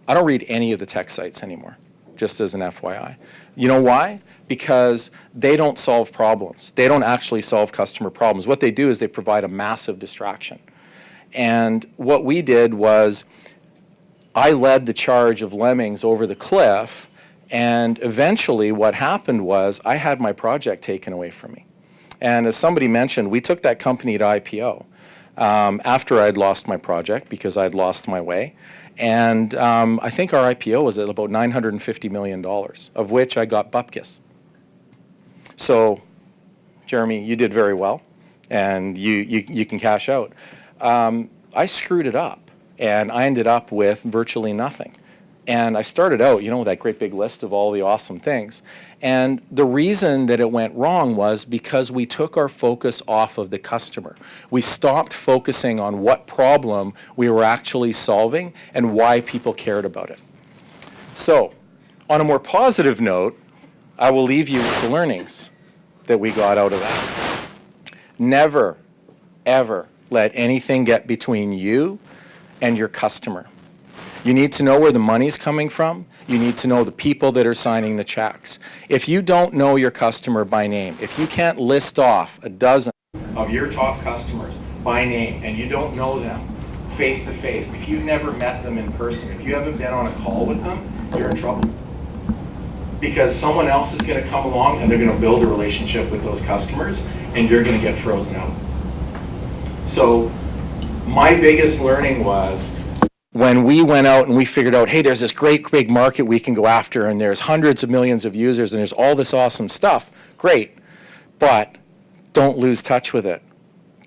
I don't read any of the tech sites anymore, just as an FYI. You know why? Because they don't solve problems. They don't actually solve customer problems. What they do is they provide a massive distraction. And what we did was I led the charge of lemmings over the cliff, and eventually what happened was I had my project taken away from me. And as somebody mentioned, we took that company to IPO after I'd lost my project because I'd lost my way. And I think our IPO was at about $950 million, of which I got bupkis. So, Jeremy, you did very well, and you can cash out. I screwed it up, and I ended up with virtually nothing. And I started out, you know, that great big list of all the awesome things. And the reason that it went wrong was because we took our focus off of the customer. We stopped focusing on what problem we were actually solving and why people cared about it. So, on a more positive note, I will leave you with the learnings that we got out of that. Never, ever let anything get between you and your customer. You need to know where the money's coming from. You need to know the people that are signing the checks. If you don't know your customer by name, if you can't list off a dozen of your top customers by name and you don't know them face to face, if you've never met them in person, if you haven't been on a call with them, you're in trouble. Because someone else is going to come along and they're going to build a relationship with those customers and you're going to get frozen out. So my biggest learning was when we went out and we figured out, hey, there's this great big market we can go after and there's hundreds of millions of users and there's all this awesome stuff, great, but don't lose touch with it.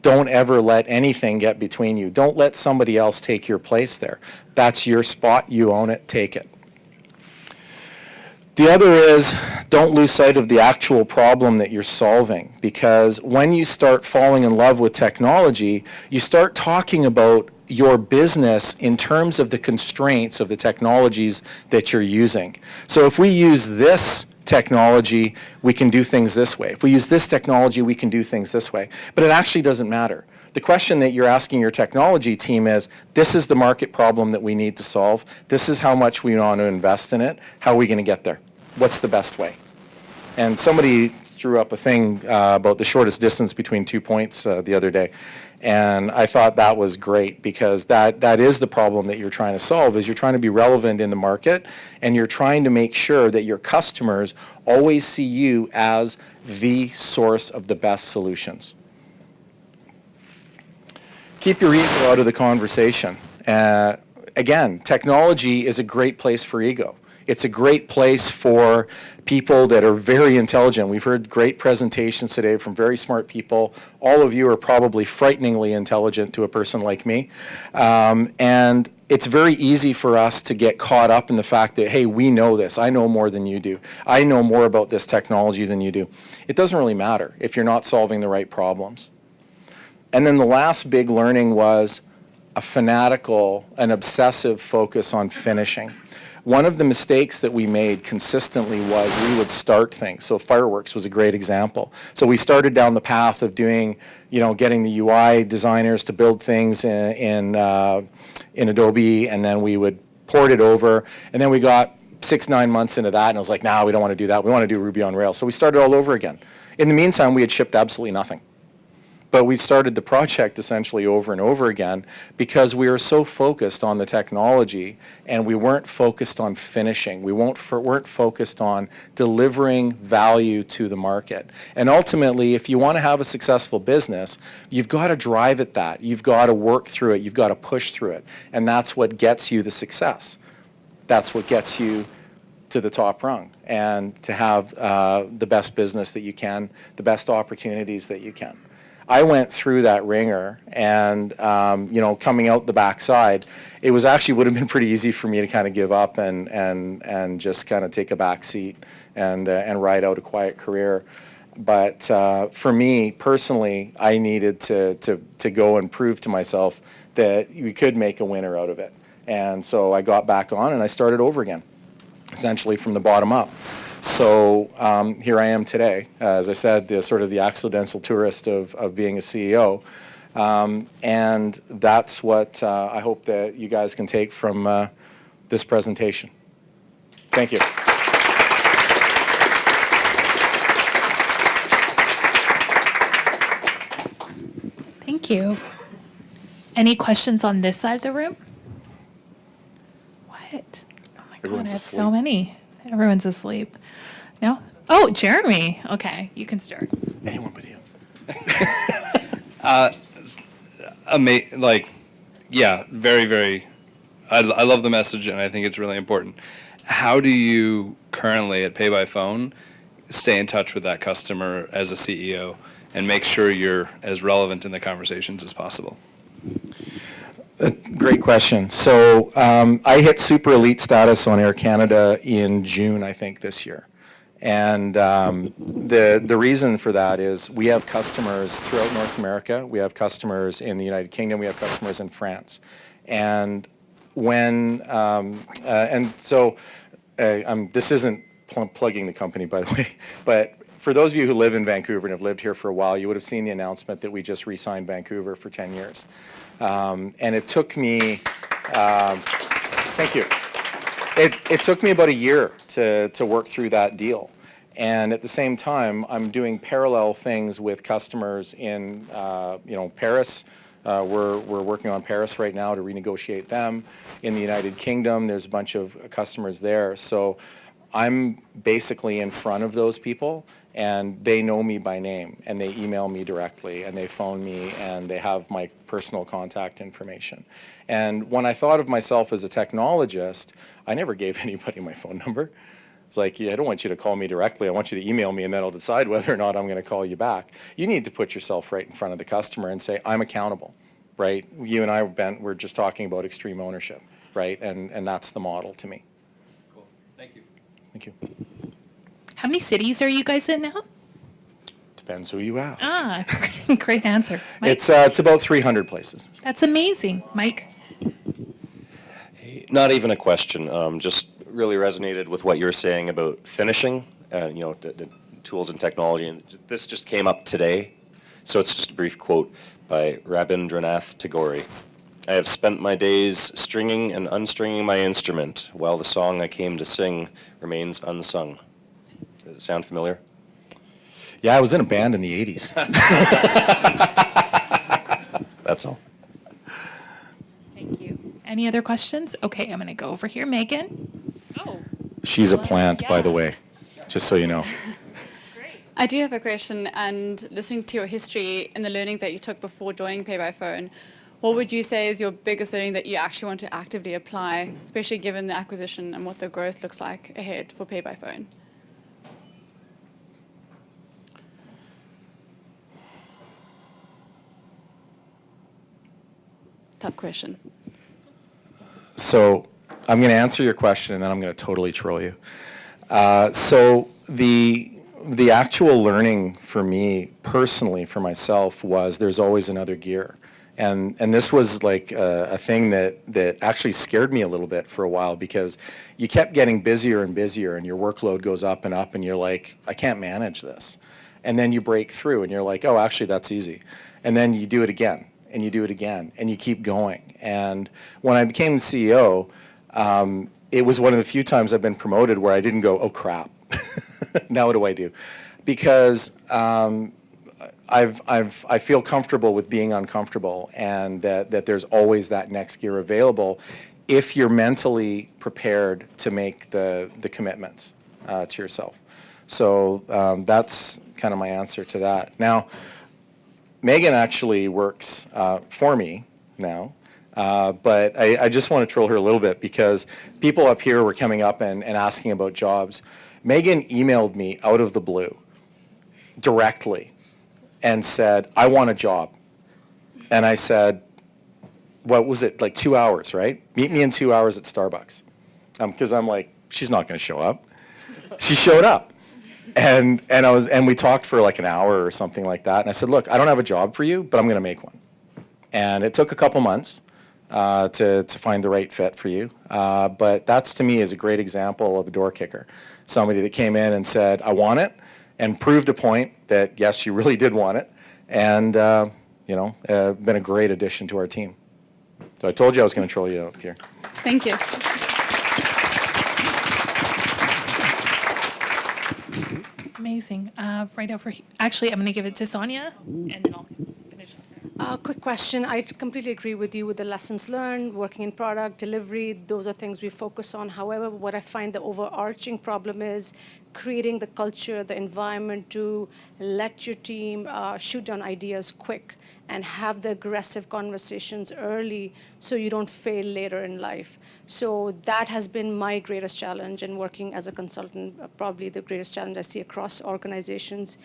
Don't ever let anything get between you. Don't let somebody else take your place there. That's your spot, you own it, take it. The other is, don't lose sight of the actual problem that you're solving, because when you start falling in love with technology, you start talking about your business in terms of the constraints of the technologies that you're using. So if we use this technology, we can do things this way. If we use this technology, we can do things this way. But it actually doesn't matter. The question that you're asking your technology team is, this is the market problem that we need to solve. This is how much we want to invest in it. How are we going to get there? What's the best way? And somebody drew up a thing about the shortest distance between 2 points the other day. And I thought that was great, because that is the problem that you're trying to solve, is you're trying to be relevant in the market, and you're trying to make sure that your customers always see you as the source of the best solutions. Keep your ego out of the conversation. Again, technology is a great place for ego. It's a great place for people that are very intelligent. We've heard great presentations today from very smart people. All of you are probably frighteningly intelligent to a person like me. And it's very easy for us to get caught up in the fact that, hey, we know this. I know more than you do. I know more about this technology than you do. It doesn't really matter if you're not solving the right problems. And then the last big learning was a fanatical, an obsessive focus on finishing. One of the mistakes that we made consistently was we would start things. So fireworks was a great example. So we started down the path of doing, getting the UI designers to build things in Adobe, and then we would port it over. And then we got 6-9 months into that, and I was like, nah, we don't want to do that. We want to do Ruby on Rails. So we started all over again. In the meantime, we had shipped absolutely nothing. But we started the project essentially over and over again because we were so focused on the technology and we weren't focused on finishing. We weren't focused on delivering value to the market. And ultimately, if you want to have a successful business, you've got to drive at that. You've got to work through it. You've got to push through it. And that's what gets you the success. That's what gets you to the top rung and to have the best business that you can, the best opportunities that you can. I went through that ringer, and coming out the backside, it was actually would have been pretty easy for me to kind of give up and just kind of take a back seat and ride out a quiet career. But for me personally, I needed to go and prove to myself that we could make a winner out of it. And so I got back on and I started over again, essentially from the bottom up. So here I am today, as I said, the accidental tourist of being a CEO. And that's what I hope that you guys can take from this presentation. Thank you. Thank you. Any questions on this side of the room? What? Oh my God, I have so many. Everyone's asleep. No? Oh, Jeremy. Okay, you can start. Anyone but you. Yeah, very, very. I love the message, and I think it's really important. How do you currently at PayByPhone stay in touch with that customer as a CEO and make sure you're as relevant in the conversations as possible? Great question. So I hit super elite status on Air Canada in June, I think, this year. And the reason for that is we have customers throughout North America. We have customers in the United Kingdom. We have customers in France. And this isn't plugging the company, by the way, but for those of you who live in Vancouver and have lived here for a while, you would have seen the announcement that we just re-signed Vancouver for 10 years. And it took me, thank you. It took me about a year to work through that deal. And at the same time, I'm doing parallel things with customers in, Paris. We're working on Paris right now to renegotiate them. In the United Kingdom, there's a bunch of customers there. So I'm basically in front of those people, and they know me by name, and they email me directly, and they phone me, and they have my personal contact information. And when I thought of myself as a technologist, I never gave anybody my phone number. It's like, yeah, I don't want you to call me directly. I want you to email me, and then I'll decide whether or not I'm going to call you back. You need to put yourself right in front of the customer and say, I'm accountable, right? You and I, we're just talking about extreme ownership, right? And that's the model to me. Cool. Thank you. Thank you. How many cities are you guys in now? Depends who you ask. Ah, great answer. Mike? It's about 300 places. That's amazing. Mike? Not even a question. Just really resonated with what you were saying about finishing, the tools and technology. And this just came up today. So it's just a brief quote by Rabindranath Tagore. I have spent my days stringing and unstringing my instrument while the song I came to sing remains unsung. Does it sound familiar? Yeah, I was in a band in the 80s. That's all. Thank you. Any other questions? Okay, I'm going to go over here. Megan? Oh. She's a plant, by the way, just so you know. I do have a question, and listening to your history and the learnings that you took before joining PayByPhone, what would you say is your biggest learning that you actually want to actively apply, especially given the acquisition and what the growth looks like ahead for PayByPhone? Tough question. So I'm going to answer your question, and then I'm going to totally troll you. So the actual learning for me, personally, for myself, was there's always another gear. And this was like a thing that actually scared me a little bit for a while, because you kept getting busier and busier, and your workload goes up, and you're like, I can't manage this. And then you break through, and you're like, oh, actually, that's easy. And then you do it again, and you do it again, and you keep going. And when I became the CEO, it was one of the few times I've been promoted where I didn't go, oh, crap. Now what do I do? Because I feel comfortable with being uncomfortable, and that there's always that next gear available if you're mentally prepared to make the commitments to yourself. So that's kind of my answer to that. Now, Megan actually works for me now, but I just want to troll her a little bit, because people up here were coming up and asking about jobs. Megan emailed me out of the blue directly and said, I want a job. And I said, what was it, like 2 hours, right? Meet me in 2 hours at Starbucks. Because I'm like, she's not going to show up. She showed up. And we talked for like an hour or something like that. And I said, look, I don't have a job for you, but I'm going to make one. And it took a couple months to find the right fit for you. But that's, to me, is a great example of a door kicker. Somebody that came in and said, I want it, and proved a point that, yes, you really did want it, and been a great addition to our team. So I told you I was going to troll you up here. Thank you. Amazing. Right over here. Actually, I'm going to give it to Sonia, and then I'll finish up. Quick question. I completely agree with you with the lessons learned, working in product, delivery. Those are things we focus on. However, what I find the overarching problem is creating the culture, the environment to let your team shoot down ideas quick and have the aggressive conversations early so you don't fail later in life. So that has been my greatest challenge in working as a consultant, probably the greatest challenge I see across organizations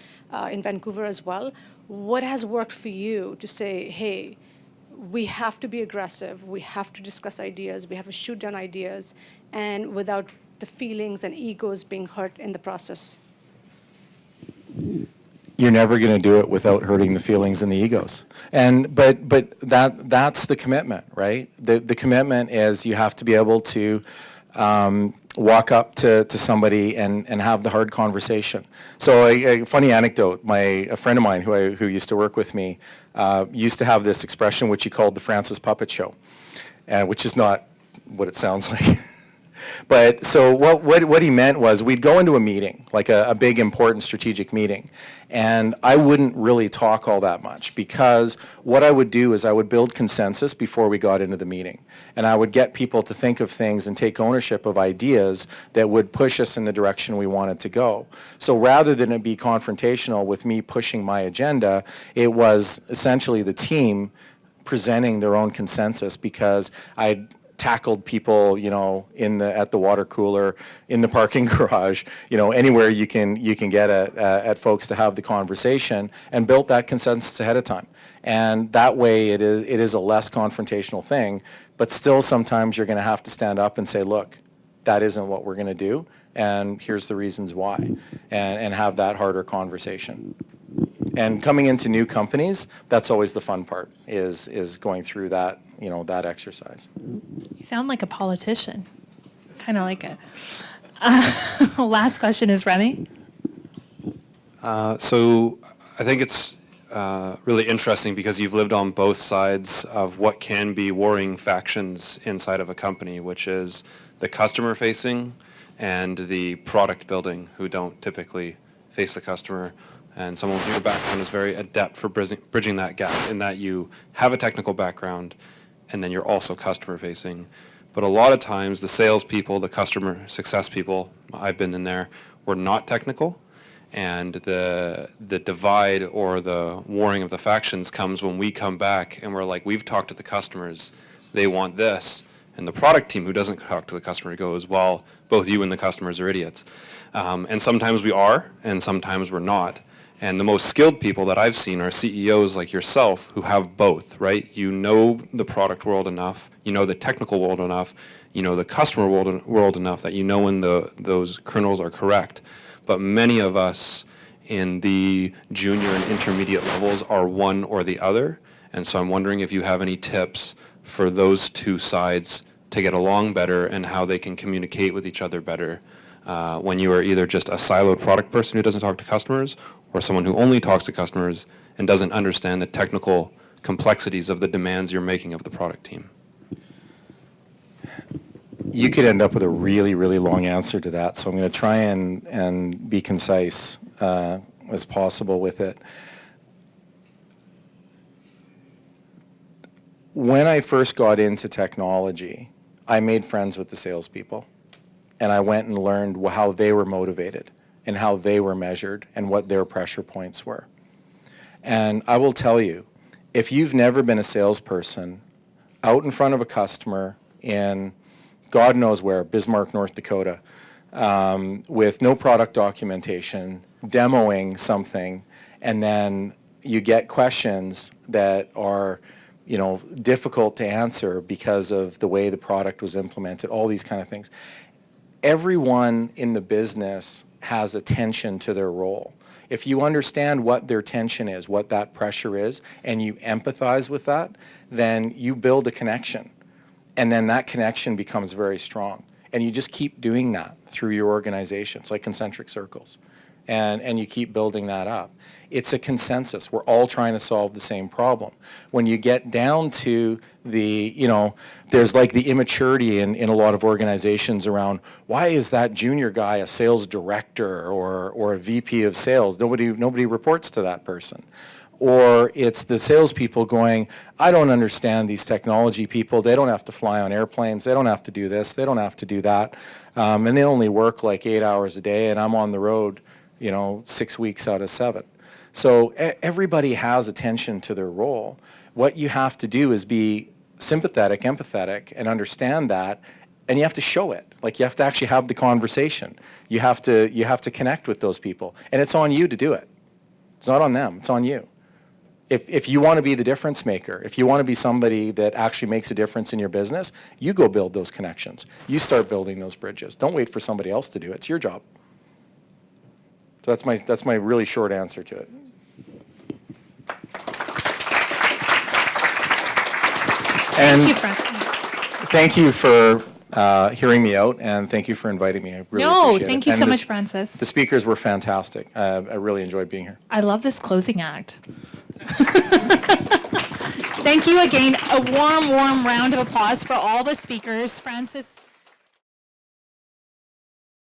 in Vancouver as well. What has worked for you to say, hey, we have to be aggressive, we have to discuss ideas, we have to shoot down ideas, and without the feelings and egos being hurt in the process? You're never going to do it without hurting the feelings and the egos. And but that's the commitment, right? The commitment is you have to be able to walk up to somebody and have the hard conversation. So a funny anecdote, a friend of mine who used to work with me used to have this expression which he called the Francis Puppet Show, which is not what it sounds like. But so what he meant was we'd go into a meeting, like a big important strategic meeting, and I wouldn't really talk all that much because what I would do is I would build consensus before we got into the meeting. And I would get people to think of things and take ownership of ideas that would push us in the direction we wanted to go. So rather than it be confrontational with me pushing my agenda, it was essentially the team presenting their own consensus because I'd tackled people, at the water cooler, in the parking garage, anywhere you can get at folks to have the conversation, and built that consensus ahead of time. And that way it is a less confrontational thing, but still sometimes you're going to have to stand up and say, look, that isn't what we're going to do, and here's the reasons why, and have that harder conversation. And coming into new companies, that's always the fun part, is going through that, that exercise. You sound like a politician, kind of like a. Last question is Remy. So I think it's really interesting because you've lived on both sides of what can be warring factions inside of a company, which is the customer facing and the product building, who don't typically face the customer. And someone with your background is very adept for bridging that gap in that you have a technical background and then you're also customer facing. But a lot of times the salespeople, the customer success people, I've been in there, were not technical. And the divide or the warring of the factions comes when we come back and we're like, we've talked to the customers, they want this. And the product team who doesn't talk to the customer goes, well, both you and the customers are idiots. And sometimes we are, and sometimes we're not. And the most skilled people that I've seen are CEOs like yourself who have both, right? You know the product world enough, you know the technical world enough, you know the customer world enough that you know when those kernels are correct. But many of us in the junior and intermediate levels are one or the other. And so I'm wondering if you have any tips for those two sides to get along better and how they can communicate with each other better when you are either just a siloed product person who doesn't talk to customers or someone who only talks to customers and doesn't understand the technical complexities of the demands you're making of the product team. You could end up with a really, really long answer to that, so I'm going to try and be concise as possible with it. When I first got into technology, I made friends with the salespeople, and I went and learned how they were motivated and how they were measured and what their pressure points were. And I will tell you, if you've never been a salesperson out in front of a customer in God knows where, Bismarck, North Dakota, with no product documentation, demoing something, and then you get questions that are difficult to answer because of the way the product was implemented, all these kind of things. Everyone in the business has a tension to their role. If you understand what their tension is, what that pressure is, and you empathize with that, then you build a connection. And then that connection becomes very strong. And you just keep doing that through your organization. It's like concentric circles. and you keep building that up. It's a consensus. We're all trying to solve the same problem. When you get down to the, there's like the immaturity in a lot of organizations around, why is that junior guy a sales director or a VP of sales? Nobody reports to that person. Or it's the salespeople going, I don't understand these technology people. They don't have to fly on airplanes. They don't have to do this. They don't have to do that. And they only work like 8 hours a day, and I'm on the road, 6 weeks out of 7. So everybody has attention to their role. What you have to do is be sympathetic, empathetic, and understand that, and you have to show it. Like, you have to actually have the conversation. You have to connect with those people, and it's on you to do it. It's not on them. It's on you. If you want to be the difference maker, if you want to be somebody that actually makes a difference in your business, you go build those connections. You start building those bridges. Don't wait for somebody else to do it. It's your job. So that's my really short answer to it. And Thank you, Frank. thank you for hearing me out, and thank you for inviting me. I really appreciate it. Thank you And so much, Francis. The speakers were fantastic. I really enjoyed being here. I love this closing act. Thank you again. A warm, warm round of applause for all the speakers. Francis